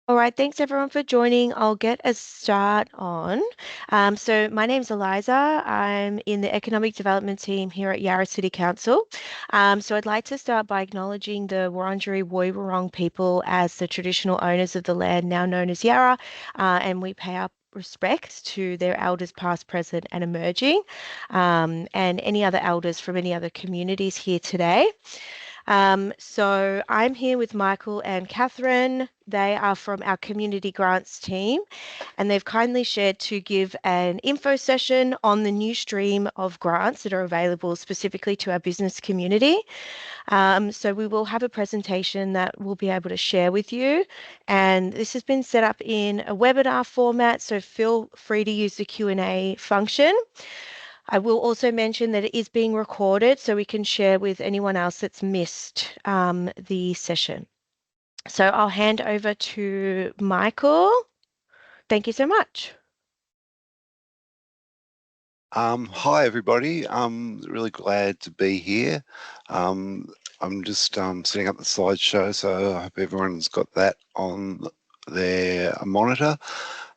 All right, thanks everyone for joining. I'll get a start on. So my name's Eliza. I'm in the Economic Development team here at Yarra City Council. So I'd like to start by acknowledging the Wurundjeri Woi-wurrung people as the traditional owners of the land now known as Yarra, and we pay our respects to their elders past, present, and emerging, and any other elders from any other communities here today. So I'm here with Michael and Catherine. They are from our community grants team, and they've kindly shared to give an info session on the new stream of grants that are available specifically to our business community. So we will have a presentation that we'll be able to share with you. And this has been set up in a webinar format, so feel free to use the Q&A function. I will also mention that it is being recorded so we can share with anyone else that's missed the session. So I'll hand over to Michael. Thank you so much. Hi everybody, I'm really glad to be here. I'm just setting up the slideshow, so I hope everyone's got that on their monitor.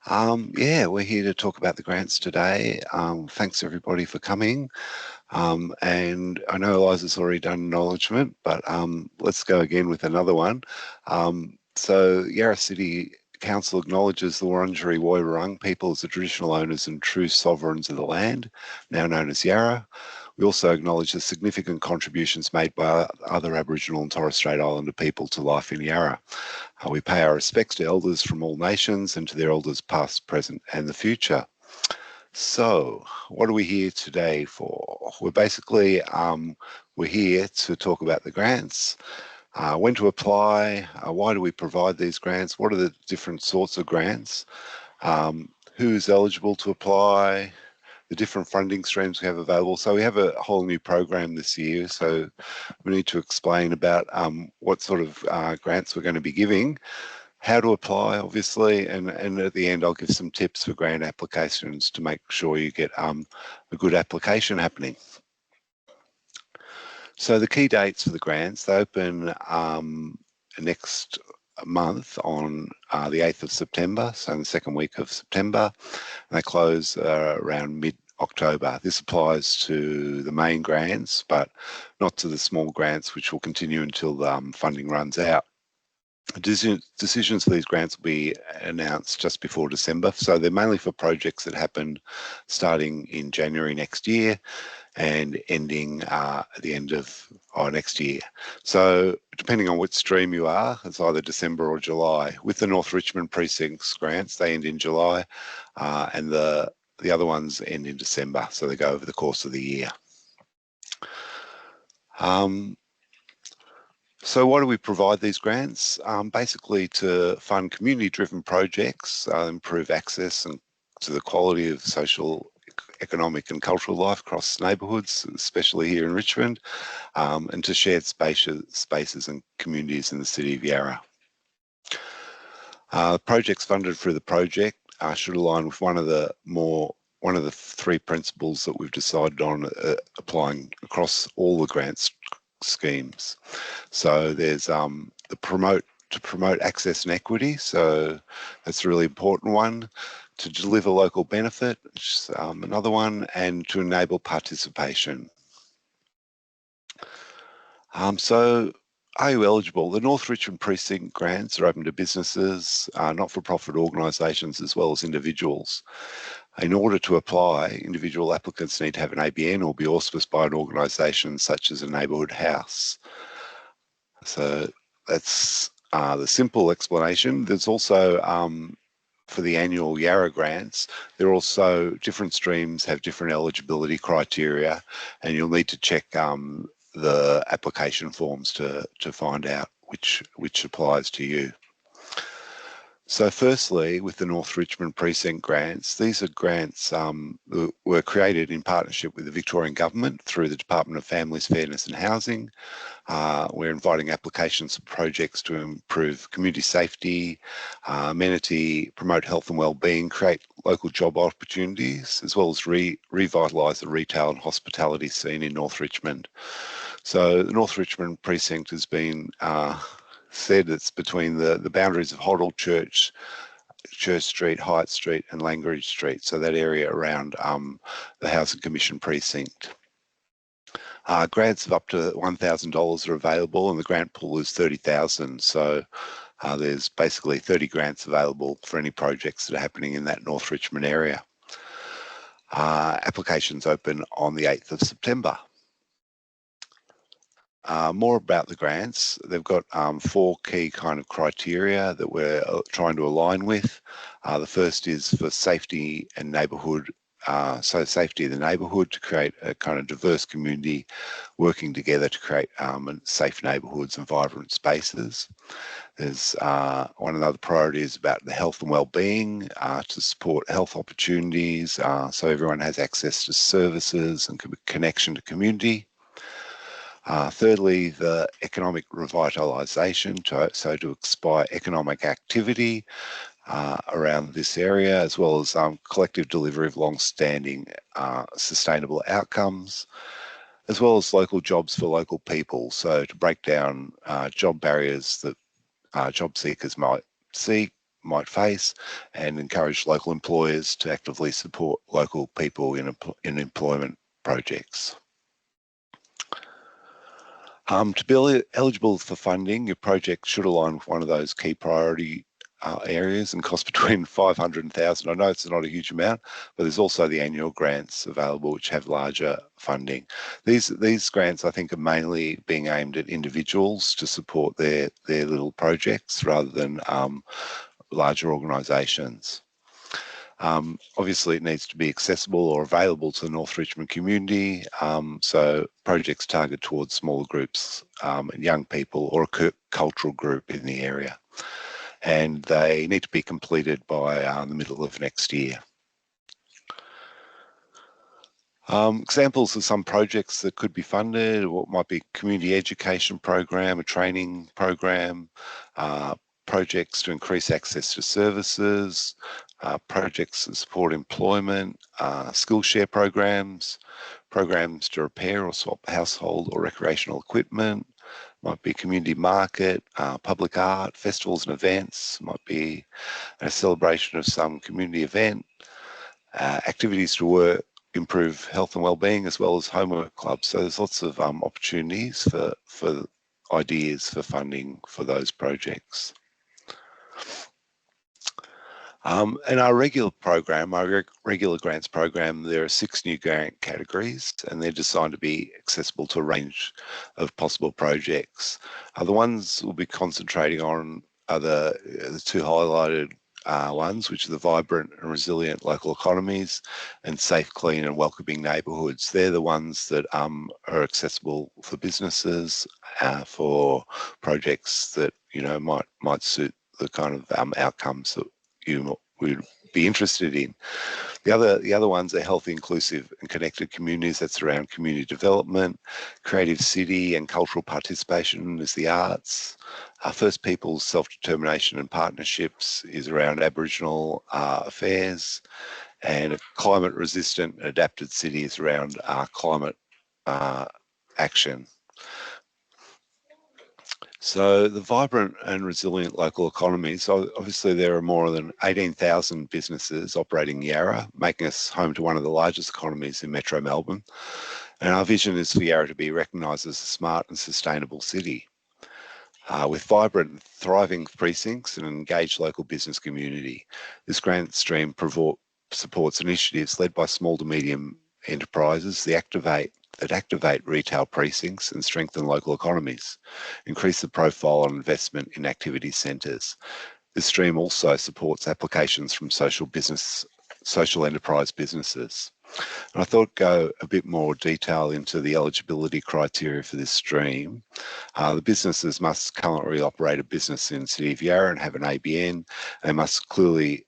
Yeah, we're here to talk about the grants today. Thanks everybody for coming. And I know Eliza's already done acknowledgement, but let's go again with another one. So Yarra City Council acknowledges the Wurundjeri Woi-wurrung people as the traditional owners and true sovereigns of the land, now known as Yarra. We also acknowledge the significant contributions made by other Aboriginal and Torres Strait Islander people to life in Yarra. We pay our respects to elders from all nations and to their elders past, present and the future. So, what are we here today for? We're basically, we're here to talk about the grants, when to apply, why do we provide these grants, what are the different sorts of grants, who's eligible to apply, the different funding streams we have available. So we have a whole new program this year, so we need to explain about what sort of grants we're going to be giving, how to apply, obviously, and at the end I'll give some tips for grant applications to make sure you get a good application happening. So the key dates for the grants, they open next month on the 8th of September, so in the second week of September, and they close around mid-October. This applies to the main grants, but not to the small grants, which will continue until funding runs out. Decisions for these grants will be announced just before December, so they're mainly for projects that happen starting in January next year and ending at the end of next year. So depending on which stream you are, it's either December or July. With the North Richmond Precincts grants, they end in July, and the other ones end in December, so they go over the course of the year. So why do we provide these grants? Basically to fund community-driven projects, improve access and to the quality of social, economic and cultural life across neighbourhoods, especially here in Richmond, and to shared spaces and communities in the city of Yarra. Projects funded through the project should align with one of the three principles that we've decided on applying across all the grants schemes. So there's to promote access and equity, so that's a really important one. To deliver local benefit, which is another one, and to enable participation. So are you eligible? The North Richmond Precinct grants are open to businesses, not-for-profit organisations as well as individuals. In order to apply, individual applicants need to have an ABN or be auspiced by an organisation such as a neighbourhood house. So that's the simple explanation. There's also, for the annual Yarra grants, there are also different streams have different eligibility criteria, and you'll need to check the application forms to find out which applies to you. So firstly, with the North Richmond Precinct grants, these are grants that were created in partnership with the Victorian Government through the Department of Families, Fairness and Housing. We're inviting applications for projects to improve community safety, amenity, promote health and wellbeing, create local job opportunities, as well as revitalise the retail and hospitality scene in North Richmond. So the North Richmond Precinct has been said, it's between the boundaries of Hoddle Church, Church Street, Hyatt Street and Langridge Street, so that area around the Housing Commission precinct. Grants of up to $1,000 are available, and the grant pool is $30,000. So there's basically 30 grants available for any projects that are happening in that North Richmond area. Applications open on the 8th of September. More about the grants. They've got 4 key kind of criteria that we're trying to align with. The first is for safety and neighbourhood. So safety of the neighbourhood, to create a kind of diverse community working together to create safe neighbourhoods and vibrant spaces. There's one of the other priorities about the health and well-being, to support health opportunities, so everyone has access to services and connection to community. Thirdly, the economic revitalisation, so to inspire economic activity around this area, as well as collective delivery of long-standing sustainable outcomes, as well as local jobs for local people, so to break down job barriers that job seekers might face, and encourage local employers to actively support local people in employment projects. To be eligible for funding, your project should align with one of those key priority areas and cost between $500 and $1,000. I know it's not a huge amount, but there's also the annual grants available which have larger funding. These grants, I think, are mainly being aimed at individuals to support their little projects rather than larger organisations. Obviously, it needs to be accessible or available to the North Richmond community, so projects target towards smaller groups and young people, or a cultural group in the area. And they need to be completed by the middle of next year. Examples of some projects that could be funded: what might be a community education program, a training program, projects to increase access to services, projects that support employment, skill share programs, programs to repair or swap household or recreational equipment, might be community market, public art, festivals and events, might be a celebration of some community event, activities to improve health and well-being, as well as homework clubs. So there's lots of opportunities for ideas for funding for those projects. In our regular program, our regular grants program, there are 6 new grant categories, and they're designed to be accessible to a range of possible projects. The ones we'll be concentrating on are the 2 highlighted ones, which are the vibrant and resilient local economies and safe, clean and welcoming neighbourhoods. They're the ones that are accessible for businesses, for projects that might suit the kind of outcomes that you would be interested in. The other ones are healthy, inclusive and connected communities. That's around community development, creative city and cultural participation is the arts. First Peoples self-determination and partnerships is around Aboriginal affairs, and a climate resistant and adapted city is around climate action. So the vibrant and resilient local economy, so obviously there are more than 18,000 businesses operating in Yarra, making us home to one of the largest economies in Metro Melbourne. And our vision is for Yarra to be recognised as a smart and sustainable city. With vibrant and thriving precincts and an engaged local business community. This grant stream supports initiatives led by small to medium enterprises that activate retail precincts and strengthen local economies, increase the profile on investment in activity centres. This stream also supports applications from social enterprise businesses. And I thought I'd go a bit more detail into the eligibility criteria for this stream. The businesses must currently operate a business in the City of Yarra and have an ABN. They must clearly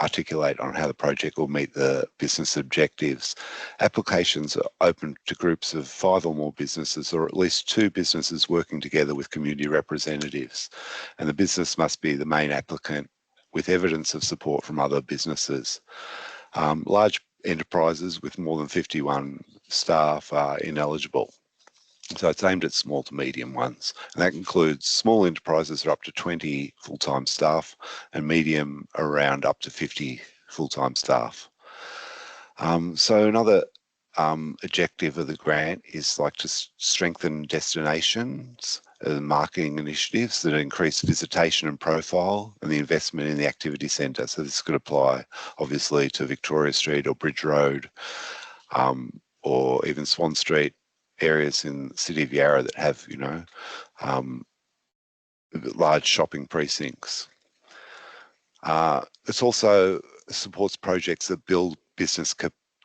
articulate on how the project will meet the business objectives. Applications are open to groups of 5 or more businesses, or at least 2 businesses working together with community representatives. And the business must be the main applicant with evidence of support from other businesses. Large enterprises with more than 51 staff are ineligible. So it's aimed at small to medium ones, and that includes small enterprises that are up to 20 full-time staff and medium around up to 50 full-time staff. So another objective of the grant is like to strengthen destinations and marketing initiatives that increase visitation and profile and the investment in the activity centre. So this could apply obviously to Victoria Street or Bridge Road, or even Swan Street, areas in the city of Yarra that have, um, large shopping precincts. It also supports projects that build business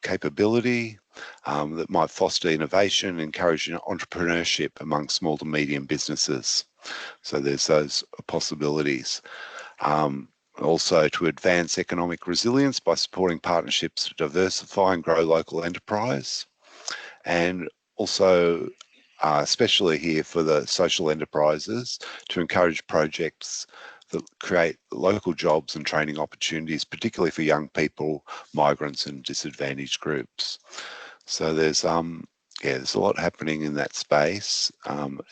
capability, that might foster innovation, encourage entrepreneurship among small to medium businesses. So there's those possibilities. Also to advance economic resilience by supporting partnerships to diversify and grow local enterprise, and also especially here for the social enterprises, to encourage projects that create local jobs and training opportunities, particularly for young people, migrants and disadvantaged groups. So there's a lot happening in that space,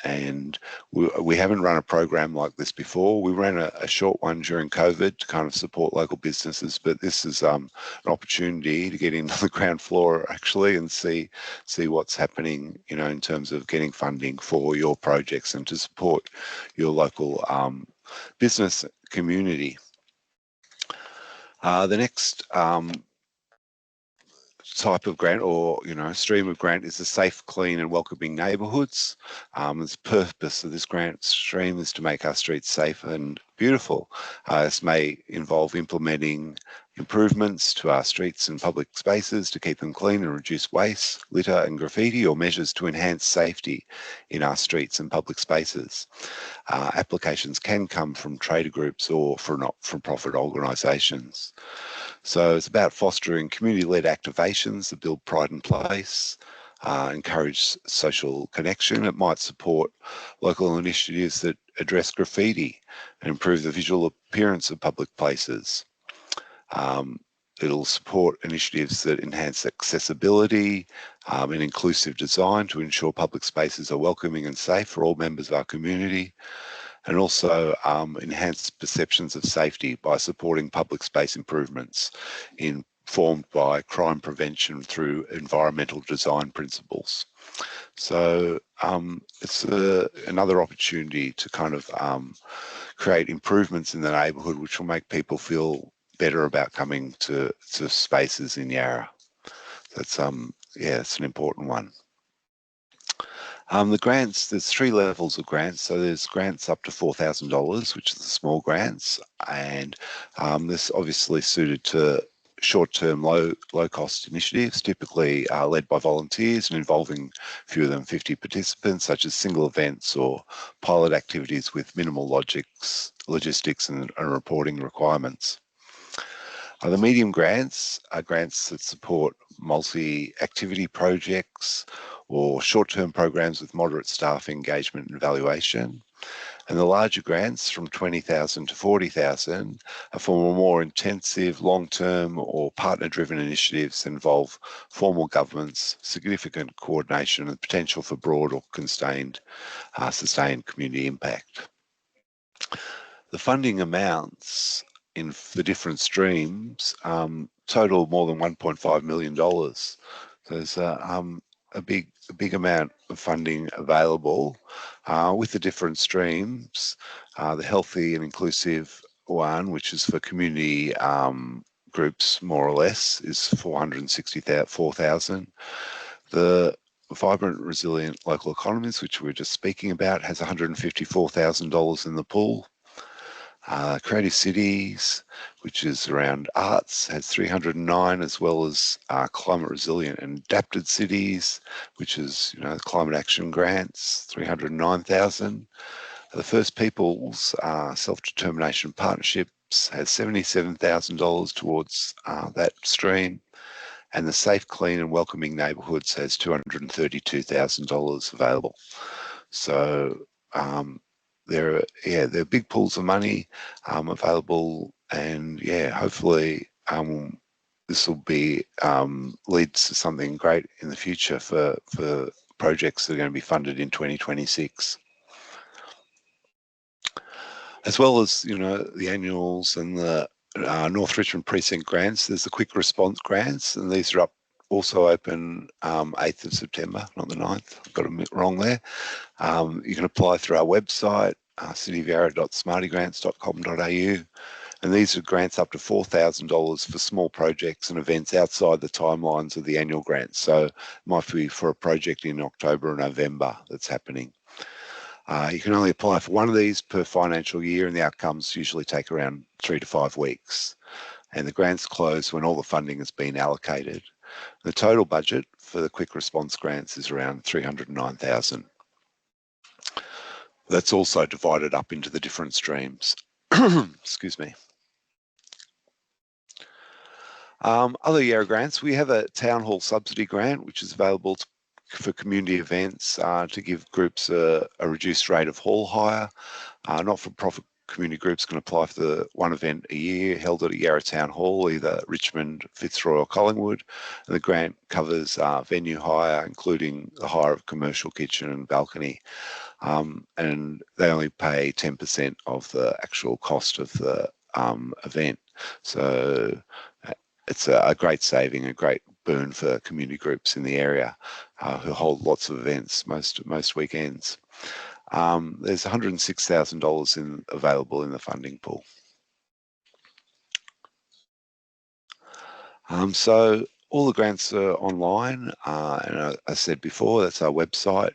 and we haven't run a program like this before. We ran a short one during COVID to kind of support local businesses, but this is an opportunity to get into the ground floor actually and see what's happening, in terms of getting funding for your projects and to support your local business community. The next type of grant, or stream of grant, is the safe, clean and welcoming neighbourhoods. The purpose of this grant stream is to make our streets safe and beautiful. This may involve implementing improvements to our streets and public spaces to keep them clean and reduce waste, litter and graffiti, or measures to enhance safety in our streets and public spaces. Applications can come from trader groups or from not-for-profit organisations. So it's about fostering community-led activations that build pride in place, encourage social connection. It might support local initiatives that address graffiti and improve the visual appearance of public places. It'll support initiatives that enhance accessibility and inclusive design to ensure public spaces are welcoming and safe for all members of our community, and also enhance perceptions of safety by supporting public space improvements informed by crime prevention through environmental design principles. So it's another opportunity to kind of create improvements in the neighbourhood which will make people feel better about coming to spaces in Yarra. That's it's an important one. The grants, there's three levels of grants. So there's grants up to $4,000, which is the small grants, and this obviously suited to short-term, low-cost initiatives, typically led by volunteers and involving fewer than 50 participants, such as single events or pilot activities with minimal logistics and reporting requirements. The medium grants are grants that support multi-activity projects or short-term programs with moderate staff engagement and evaluation. And the larger grants from 20,000 to 40,000 are for more intensive, long-term or partner-driven initiatives that involve formal governance, significant coordination and potential for broad or sustained community impact. The funding amounts in the different streams total more than $1.5 million. So there's a big amount of funding available with the different streams. The healthy and inclusive one, which is for community groups more or less, is 464,000. The vibrant, resilient local economies, which we were just speaking about, has $154,000 in the pool. Creative Cities, which is around arts, has 309, as well as climate resilient and adapted cities, which is climate action grants, 309,000. The First Peoples Self-Determination Partnerships has $77,000 towards that stream, and the Safe, Clean and Welcoming Neighbourhoods has $232,000 available. So there are big pools of money available, and hopefully this will be leads to something great in the future for projects that are going to be funded in 2026. As well as, you know, the annuals and the North Richmond Precinct grants, there's the quick response grants, and these are up also open 8th of September, not the 9th. I've got it wrong there. You can apply through our website, cityofyarra.smartygrants.com.au, and these are grants up to $4,000 for small projects and events outside the timelines of the annual grants. So it might be for a project in October or November that's happening. You can only apply for one of these per financial year, and the outcomes usually take around 3 to 5 weeks. And the grants close when all the funding has been allocated. The total budget for the quick response grants is around $309,000. That's also divided up into the different streams. Excuse me. Other Yarra grants, we have a town hall subsidy grant, which is available for community events to give groups a reduced rate of hall hire. Not-for-profit community groups can apply for the one event a year held at a Yarra Town Hall, either Richmond, Fitzroy or Collingwood. And the grant covers venue hire, including the hire of commercial kitchen and balcony. And they only pay 10% of the actual cost of the event. So it's a great saving, a great boon for community groups in the area who hold lots of events most weekends. There's $106,000 available in the funding pool. So all the grants are online, and I said before, that's our website.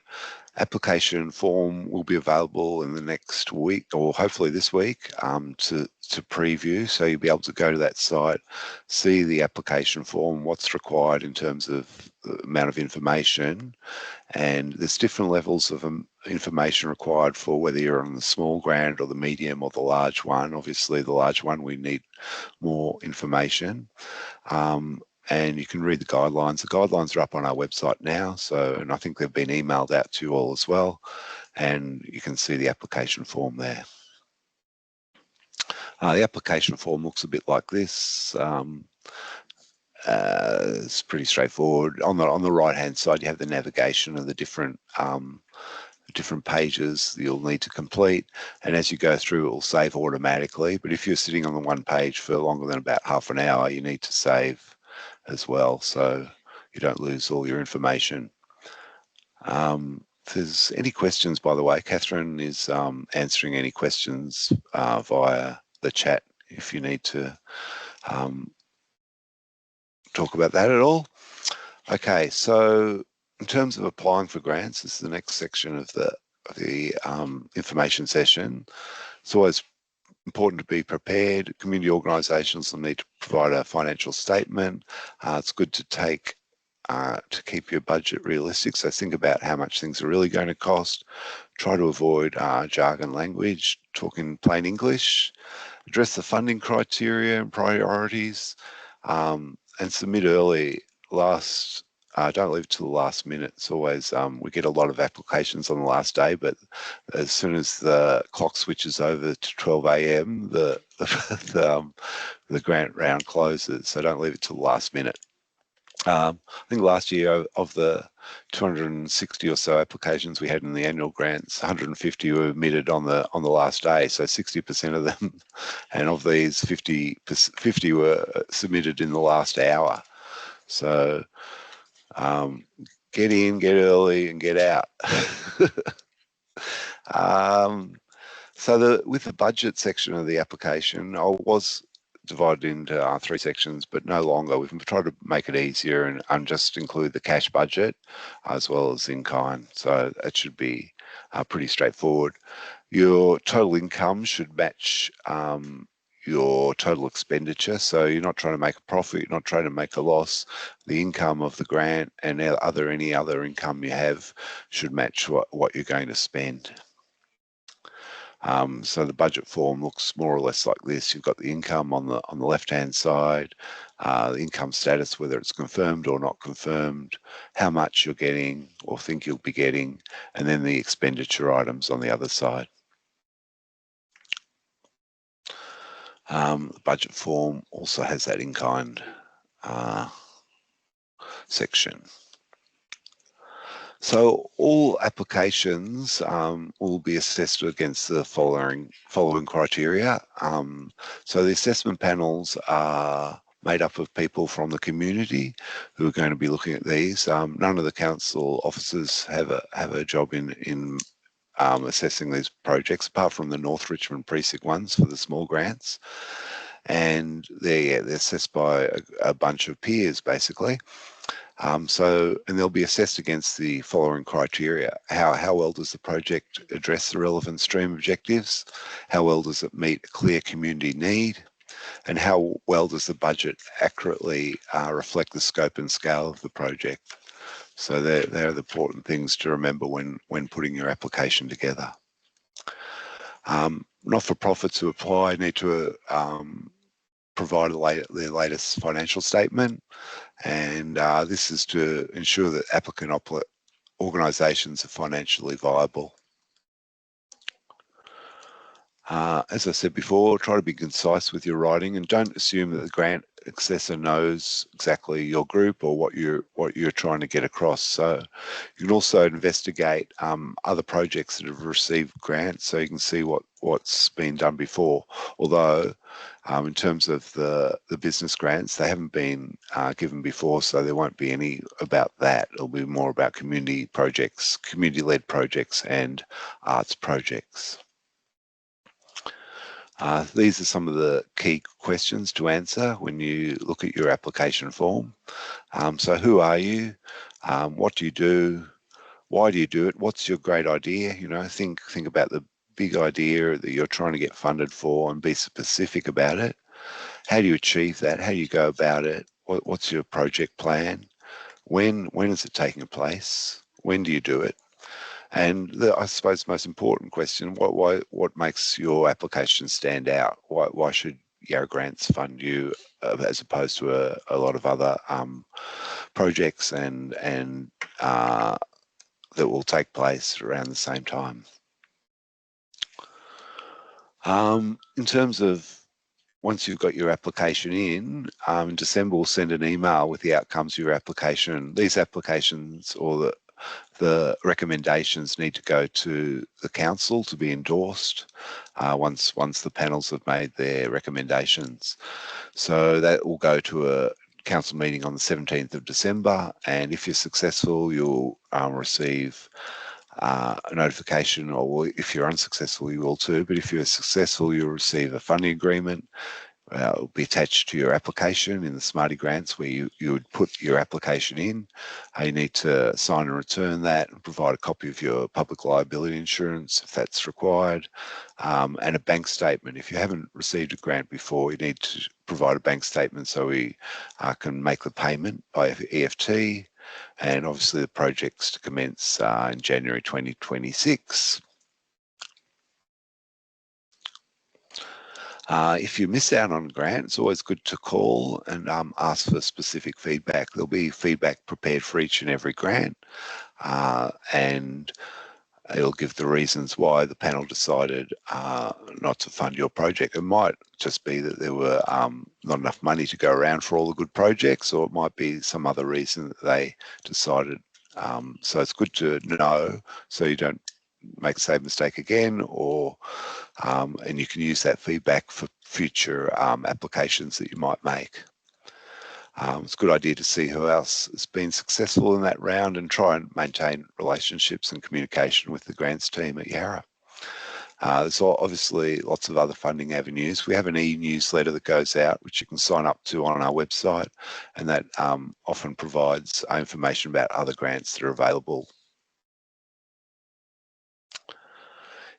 Application form will be available in the next week, or hopefully this week, to preview. So you'll be able to go to that site, see the application form, what's required in terms of the amount of information, and there's different levels of information required for whether you're on the small grant or the medium or the large one. Obviously, the large one, we need more information. And you can read the guidelines. The guidelines are up on our website now, and I think they've been emailed out to you all as well, and you can see the application form there. The application form looks a bit like this. It's pretty straightforward. On the right-hand side, you have the navigation of the different pages that you'll need to complete, and as you go through, it will save automatically. But if you're sitting on the one page for longer than about half an hour, you need to save as well, so you don't lose all your information. If there's any questions, by the way, Catherine is answering any questions via the chat if you need to talk about that at all. Okay, so in terms of applying for grants, this is the next section of the information session. It's always important to be prepared. Community organisations will need to provide a financial statement. It's good to keep your budget realistic. So think about how much things are really going to cost. Try to avoid jargon language, talk in plain English. Address the funding criteria and priorities, and submit early. Don't leave it to the last minute. It's always, we get a lot of applications on the last day, but as soon as the clock switches over to 12 a.m., the grant round closes. So don't leave it to the last minute. I think last year, of the 260 or so applications we had in the annual grants, 150 were admitted on the last day, so 60% of them, and of these, 50 were submitted in the last hour. So get in, get early, and get out. So with the budget section of the application, I was divided into 3 sections, but no longer. We've tried to make it easier and just include the cash budget as well as in kind. So that should be pretty straightforward. Your total income should match your total expenditure. So you're not trying to make a profit, you're not trying to make a loss. The income of the grant and any other income you have should match what you're going to spend. So the budget form looks more or less like this. You've got the income on the left-hand side, the income status, whether it's confirmed or not confirmed, how much you're getting or think you'll be getting, and then the expenditure items on the other side. The budget form also has that in-kind section. So all applications will be assessed against the following criteria. So the assessment panels are made up of people from the community who are going to be looking at these. None of the council officers have a job in assessing these projects, apart from the North Richmond precinct ones for the small grants, and they're assessed by a bunch of peers basically. And they'll be assessed against the following criteria. How well does the project address the relevant stream objectives? How well does it meet a clear community need? And how well does the budget accurately reflect the scope and scale of the project? So they're the important things to remember when putting your application together. Not-for-profits who apply need to provide their latest financial statement, and this is to ensure that applicant organisations are financially viable. As I said before, try to be concise with your writing and don't assume that the grant assessor knows exactly your group or what you're trying to get across. So you can also investigate other projects that have received grants so you can see what's been done before. Although in terms of the business grants, they haven't been given before, so there won't be any about that. It'll be more about community projects, community-led projects and arts projects. These are some of the key questions to answer when you look at your application form. So who are you? What do you do? Why do you do it? What's your great idea? You know, think about the big idea that you're trying to get funded for and be specific about it. How do you achieve that? How do you go about it? What's your project plan? When is it taking place? When do you do it? And I suppose the most important question, what makes your application stand out? Why should Yarra Grants fund you as opposed to a lot of other projects and that will take place around the same time? In terms of once you've got your application in December we'll send an email with the outcomes of your application. These applications or the recommendations need to go to the council to be endorsed once the panels have made their recommendations. So that will go to a council meeting on the 17th of December, and if you're successful, you'll receive a notification, or if you're unsuccessful, you will too. But if you're successful, you'll receive a funding agreement. It will be attached to your application in the Smarty Grants where you would put your application in. You need to sign and return that and provide a copy of your public liability insurance if that's required, and a bank statement. If you haven't received a grant before, you need to provide a bank statement so we can make the payment by EFT, and obviously the project's to commence in January 2026. If you miss out on a grant, it's always good to call and ask for specific feedback. There'll be feedback prepared for each and every grant, and it'll give the reasons why the panel decided not to fund your project. It might just be that there were not enough money to go around for all the good projects, or it might be some other reason that they decided. So it's good to know so you don't make the same mistake again, or and you can use that feedback for future applications that you might make. It's a good idea to see who else has been successful in that round and try and maintain relationships and communication with the grants team at Yarra. There's obviously lots of other funding avenues. We have an e-newsletter that goes out, which you can sign up to on our website, and that often provides information about other grants that are available.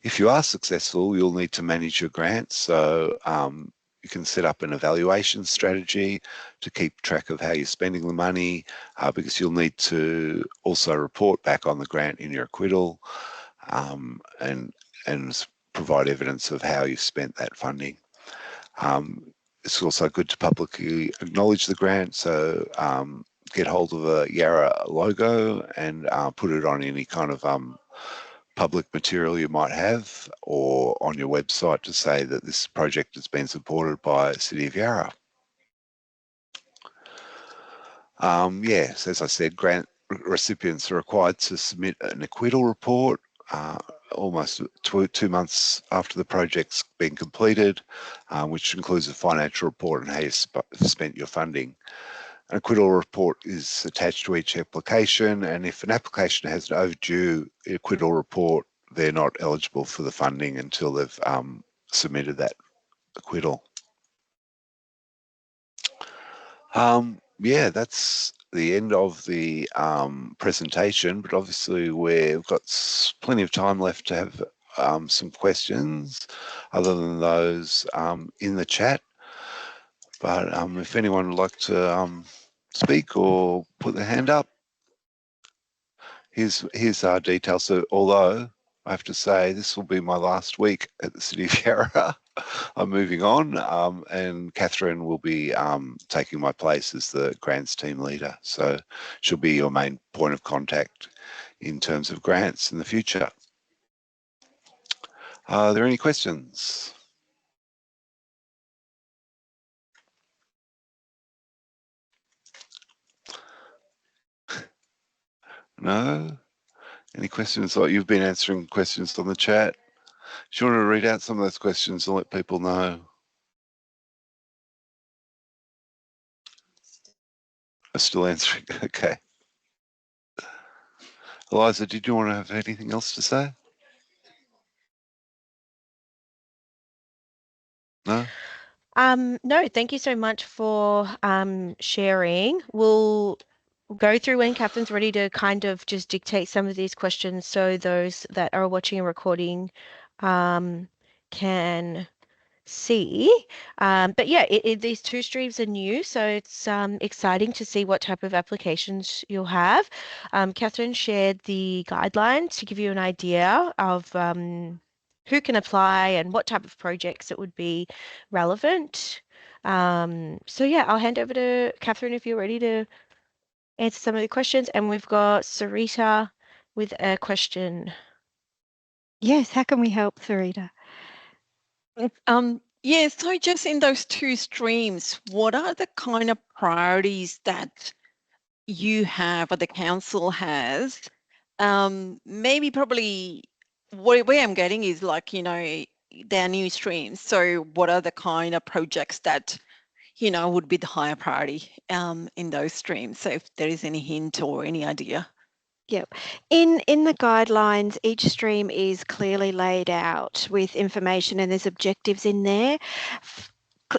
If you are successful, you'll need to manage your grants. So you can set up an evaluation strategy to keep track of how you're spending the money, because you'll need to also report back on the grant in your acquittal, and provide evidence of how you've spent that funding. It's also good to publicly acknowledge the grant, so get hold of a Yarra logo and put it on any kind of public material you might have, or on your website to say that this project has been supported by City of Yarra. Yes, as I said, recipients are required to submit an acquittal report almost 2 months after the project's been completed, which includes a financial report and how you spent your funding. An acquittal report is attached to each application, and if an application has an overdue acquittal report, they're not eligible for the funding until they've submitted that acquittal. Yeah, that's the end of the presentation, but obviously we've got plenty of time left to have some questions other than those in the chat. But if anyone would like to speak or put their hand up, here's our details. So although I have to say this will be my last week at the City of Yarra, I'm moving on, and Catherine will be taking my place as the grants team leader. So she'll be your main point of contact in terms of grants in the future. Are there any questions? No? Any questions? Like you've been answering questions on the chat. Do you want to read out some of those questions and let people know? I'm still answering. Okay. Eliza, did you want to have anything else to say? No? No, thank you so much for sharing. We'll go through when Catherine's ready to kind of just dictate some of these questions so those that are watching a recording can see. But yeah, these two streams are new, so it's exciting to see what type of applications you'll have. Catherine shared the guidelines to give you an idea of who can apply and what type of projects it would be relevant. So yeah, I'll hand over to Catherine if you're ready to answer some of the questions. And we've got Sarita with a question. Yes, how can we help, Sarita? Yeah, so just in those two streams, what are the kind of priorities that you have or the council has? Maybe probably where I'm getting is like, they're new streams. So what are the kind of projects that, would be the higher priority in those streams? So if there is any hint or any idea. Yep. In the guidelines, each stream is clearly laid out with information and there's objectives in there.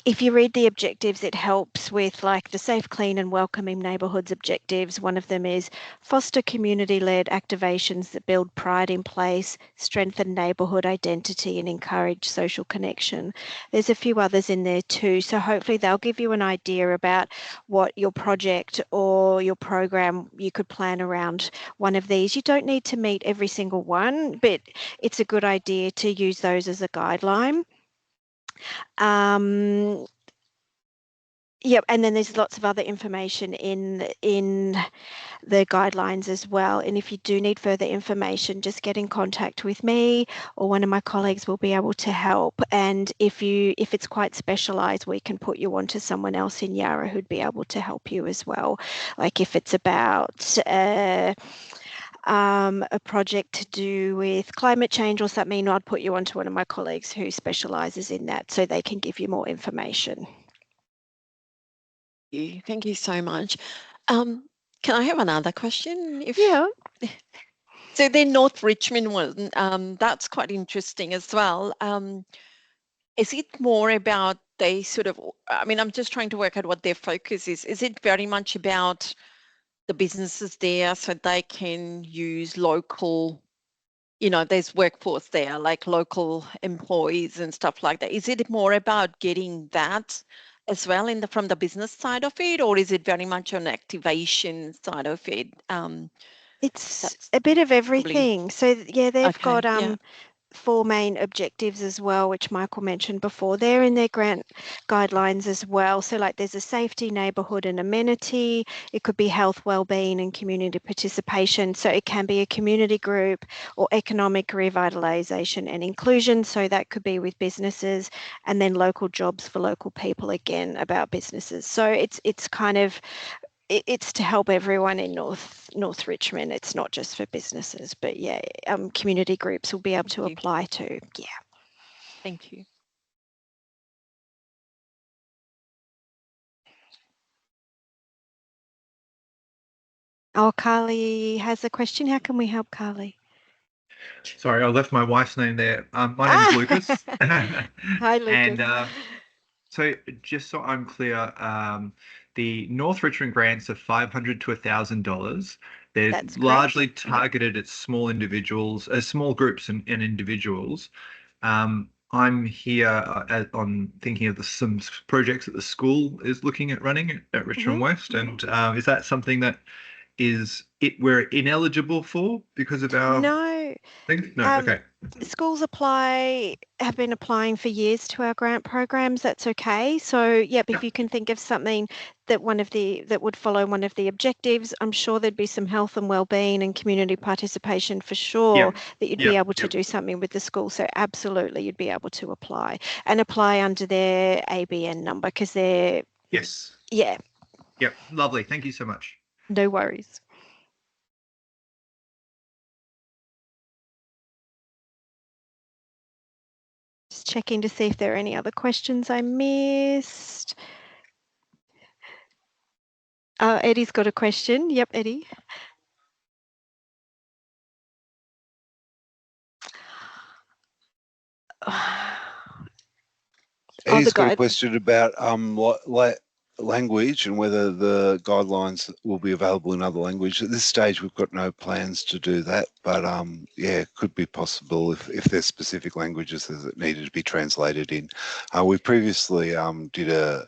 If you read the objectives, it helps with like the safe, clean and welcoming neighbourhoods objectives. One of them is foster community-led activations that build pride in place, strengthen neighbourhood identity and encourage social connection. There's a few others in there too. So hopefully they'll give you an idea about what your project or your program you could plan around one of these. You don't need to meet every single one, but it's a good idea to use those as a guideline. Yep, and then there's lots of other information in the guidelines as well. And if you do need further information, just get in contact with me or one of my colleagues will be able to help. And if it's quite specialised, we can put you on to someone else in Yarra who'd be able to help you as well. Like if it's about a project to do with climate change or something, I'd put you onto one of my colleagues who specialises in that so they can give you more information. Thank you so much. Can I have another question? Yeah. So the North Richmond one, that's quite interesting as well. Is it more about they sort of, I'm just trying to work out what their focus is. Is it very much about the businesses there so they can use local, there's workforce there, like local employees and stuff like that. Is it more about getting that as well from the business side of it, or is it very much on activation side of it? It's a bit of everything. So yeah, they've got yeah. 4 main objectives as well, which Michael mentioned before. They're in their grant guidelines as well. So like there's a safety, neighbourhood and amenity. It could be health, wellbeing and community participation. So it can be a community group or economic revitalisation and inclusion. So that could be with businesses, and then local jobs for local people, again about businesses. So it's kind of it's to help everyone in North Richmond. It's not just for businesses, but yeah, community groups will be able to Thank you. apply to. Yeah. Thank you. Oh, Carly has a question. How can we help, Carly? Sorry, I left my wife's name there. My name is Lucas. Hi, Lucas. And so just so I'm clear, the North Richmond grants are $500 to $1,000. They're That's correct. largely targeted at small individuals, small groups and individuals. I'm here on thinking of some projects that the school is looking at running at Richmond West, and is that something that we're ineligible for because of our No. thing? No, okay. Schools have been applying for years to our grant programs. That's okay. So, yep, if you can think of something that would follow one of the objectives, I'm sure there'd be some health and well-being and community participation for sure that you'd be able to do something with the school. So, absolutely, you'd be able to apply under their ABN number because they're Yes. yeah. Yep. Lovely. Thank you so much. No worries. Just checking to see if there are any other questions I missed. Eddie's got a question. Yep, Eddie. Eddie's got a question about language and whether the guidelines will be available in other languages. At this stage, we've got no plans to do that, but yeah, it could be possible if there's specific languages that needed to be translated in. We previously did a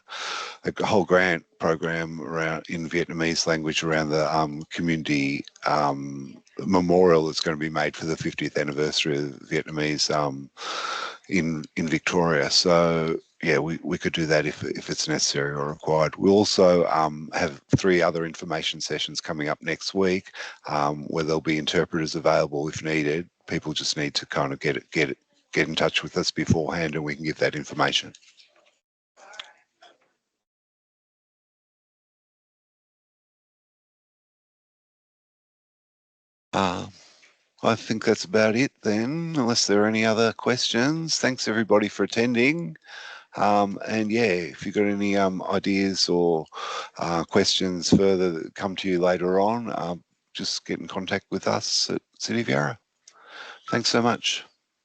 whole grant program around in Vietnamese language around the community memorial that's going to be made for the 50th anniversary of Vietnamese in Victoria. So yeah, we could do that if it's necessary or required. We'll also have 3 other information sessions coming up next week where there'll be interpreters available if needed. People just need to kind of get in touch with us beforehand and we can give that information. I think that's about it then, unless there are any other questions. Thanks everybody for attending. And yeah, if you've got any ideas or questions further that come to you later on, just get in contact with us at City of Yarra. Thanks so much.